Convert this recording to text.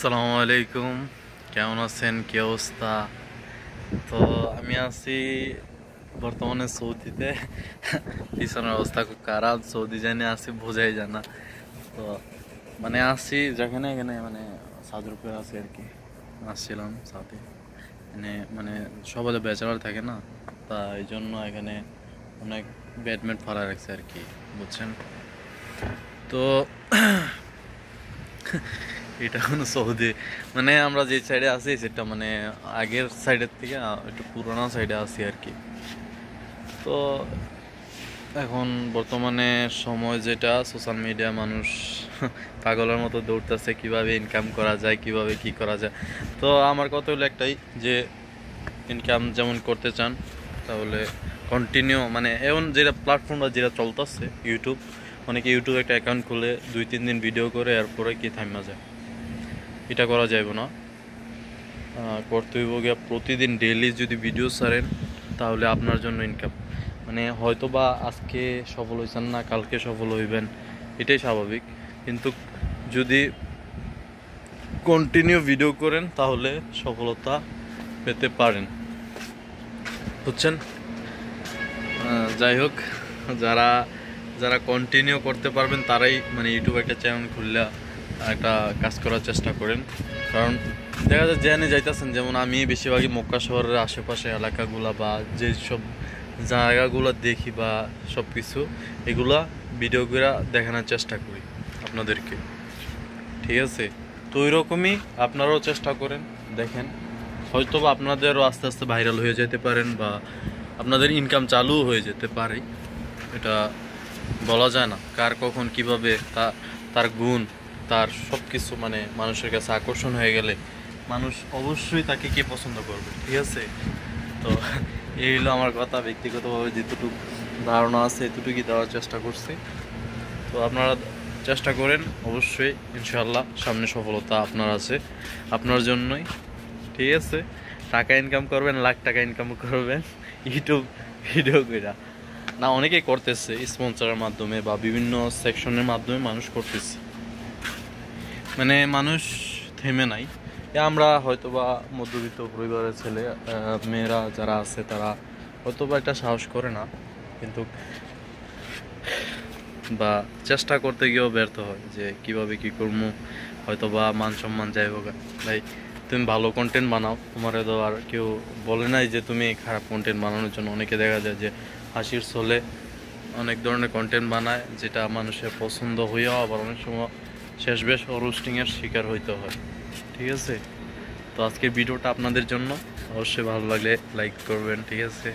আসসালামু আলাইকুম, কেমন আছেন? কি অবস্থা? তো আমি আছি বর্তমানে সৌদিতে। পিছনের অবস্থা খুব খারাপ, সৌদি জানি আছি বোঝাই যায় না। তো মানে আসছি যেখানে এখানে মানে ছাদের উপরে আছি আর কি। আসছিলাম সাথে মানে মানে সবাই ব্যাচেলার থাকে না, তা এই জন্য এখানে অনেক ব্যাডমেট ফালা রাখছে আর কি, বুঝছেন? তো এটা কোনো সৌদি মানে আমরা যে সাইডে আছি সেটা মানে আগের সাইডের থেকে একটু পুরোনো সাইডে আছি আর কি। তো এখন বর্তমানে সময় যেটা সোশ্যাল মিডিয়া, মানুষ পাগলের মতো দৌড়তেছে কিভাবে ইনকাম করা যায়, কিভাবে কি করা যায়। তো আমার কথা হলো একটাই, যে ইনকাম যেমন করতে চান তাহলে কন্টিনিউ মানে এখন যেটা প্ল্যাটফর্মটা যেটা চলতেছে ইউটিউব, অনেকে ইউটিউবে একটা অ্যাকাউন্ট খুলে 2-3 দিন ভিডিও করে এরপরে কি থামা যায়, এটা করা যাবে না। করতে হইব গিয়া প্রতিদিন ডেইলি যদি ভিডিও ছাড়েন তাহলে আপনার জন্য ইনকাম, মানে হয়তো বা আজকে সফল হয়েছেন না, কালকে সফল হইবেন, এটাই স্বাভাবিক। কিন্তু যদি কন্টিনিউ ভিডিও করেন তাহলে সফলতা পেতে পারেন, বুঝছেন? যাই হোক, যারা যারা কন্টিনিউ করতে পারবেন তারাই মানে ইউটিউবে একটা চ্যানেল খুললে একটা কাজ করার চেষ্টা করেন। কারণ দেখা যায় জেনে যাইতেছেন, যেমন আমি বেশিরভাগই মক্কা শহরের আশেপাশে এলাকাগুলা বা যে সব জায়গাগুলো দেখি বা সব কিছু এগুলা ভিডিও করে দেখানোর চেষ্টা করি আপনাদেরকে, ঠিক আছে? তো ওই রকমই আপনারাও চেষ্টা করেন, দেখেন হয়তো বা আপনাদেরও আস্তে আস্তে ভাইরাল হয়ে যেতে পারেন বা আপনাদের ইনকাম চালু হয়ে যেতে পারে। এটা বলা যায় না কার কখন কিভাবে তার গুণ, তার সব কিছু মানে মানুষের কাছে আকর্ষণ হয়ে গেলে মানুষ অবশ্যই তাকে কে পছন্দ করবে, ঠিক আছে? তো এই হলো আমার কথা, ব্যক্তিগতভাবে যেটুকু ধারণা আছে এতটুকুই দেওয়ার চেষ্টা করছি। তো আপনারা চেষ্টা করেন, অবশ্যই ইনশাল্লাহ সামনে সফলতা আপনার আছে, আপনার জন্যই, ঠিক আছে? টাকা ইনকাম করবেন, লাখ টাকা ইনকাম করবেন ইউটিউব ভিডিও কইরা না, অনেকেই করতেছে স্পন্সরের মাধ্যমে বা বিভিন্ন সেকশনের মাধ্যমে মানুষ করতেছে, মানে মানুষ থেমে নাই। আমরা হয়তো বা মধ্যবিত্ত পরিবারের ছেলে মেয়েরা যারা আছে তারা হয়তো বা একটা সাহস করে না, কিন্তু বা চেষ্টা করতে গিয়েও ব্যর্থ হয় যে কিভাবে কি করবো, হয়তো বা মান সম্মান যাই হোক। ভাই তুমি ভালো কন্টেন্ট বানাও, তোমার তো আর কেউ বলে নাই যে তুমি খারাপ কন্টেন্ট বানানোর জন্য। অনেকে দেখা যায় যে হাসির ছলে অনেক ধরনের কন্টেন্ট বানায় যেটা মানুষের পছন্দ হইয়াও আবার অনেক সময় শেষ বেশ রোস্টিংয়ের শিকার হইতে হয়, ঠিক আছে? তো আজকের ভিডিওটা আপনাদের জন্য, অবশ্যই ভালো লাগলে লাইক করবেন, ঠিক আছে?